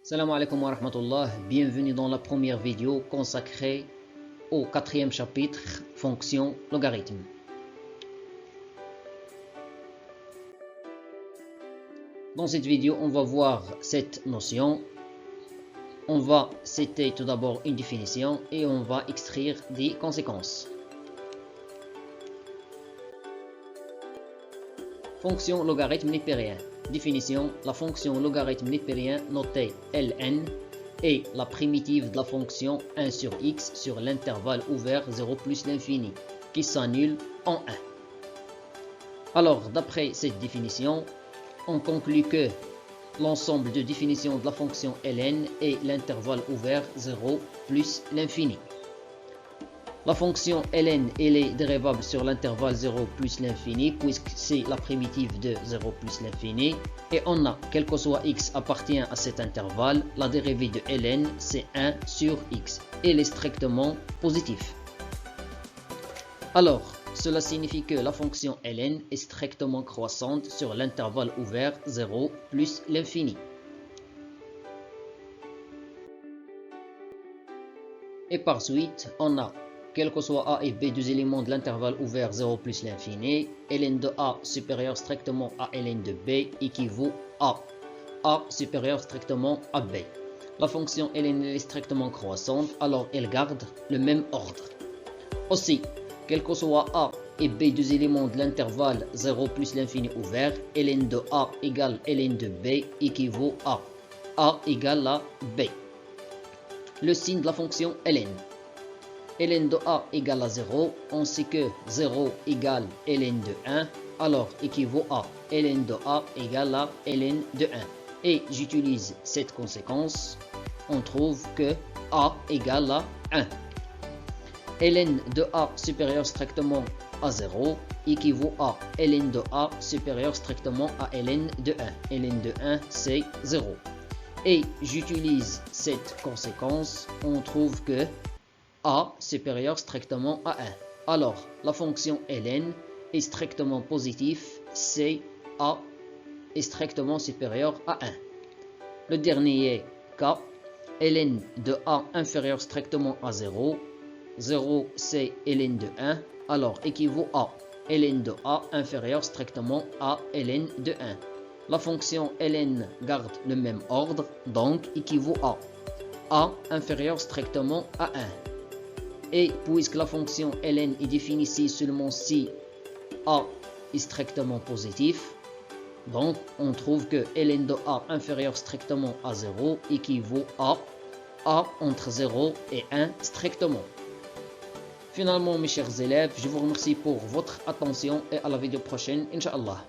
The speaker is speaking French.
Salam alaikum wa rahmatullah, bienvenue dans la première vidéo consacrée au quatrième chapitre, fonction logarithme. Dans cette vidéo, on va voir cette notion. On va citer tout d'abord une définition et on va extraire des conséquences. Fonction logarithme népérien. Définition: la fonction logarithme népérien notée Ln est la primitive de la fonction 1 sur x sur l'intervalle ouvert 0 plus l'infini, qui s'annule en 1. Alors, d'après cette définition, on conclut que l'ensemble de définitions de la fonction Ln est l'intervalle ouvert 0 plus l'infini. La fonction Ln elle est dérévable sur l'intervalle 0 plus l'infini puisque c'est la primitive de 0 plus l'infini. Et on a, quel que soit x appartient à cet intervalle, la dérivée de Ln c'est 1 sur x. Elle est strictement positive. Alors, cela signifie que la fonction Ln est strictement croissante sur l'intervalle ouvert 0 plus l'infini. Et par suite, on a, quel que soit a et b, deux éléments de l'intervalle ouvert 0 plus l'infini, ln de a supérieur strictement à ln de b équivaut à a supérieur strictement à b. La fonction ln est strictement croissante, alors elle garde le même ordre. Aussi, quel que soit a et b, deux éléments de l'intervalle 0 plus l'infini ouvert, ln de a égale ln de b équivaut à a égale à b. Le signe de la fonction ln. Ln de a égale à 0, on sait que 0 égale ln de 1, alors équivaut à ln de a égale à ln de 1. Et j'utilise cette conséquence, on trouve que a égale à 1. Ln de a supérieur strictement à 0 équivaut à ln de a supérieur strictement à ln de 1. Ln de 1 c'est 0. Et j'utilise cette conséquence, on trouve que a supérieur strictement à 1. Alors, la fonction Ln est strictement positive, c'est a est strictement supérieur à 1. Le dernier cas, Ln de a inférieur strictement à 0, 0 c'est Ln de 1, alors équivaut à Ln de a inférieur strictement à Ln de 1. La fonction Ln garde le même ordre, donc équivaut à a inférieur strictement à 1. Et puisque la fonction Ln est définie seulement si a est strictement positif, donc on trouve que Ln de a inférieur strictement à 0 équivaut à a entre 0 et 1 strictement. Finalement, mes chers élèves, je vous remercie pour votre attention et à la vidéo prochaine, Inch'Allah.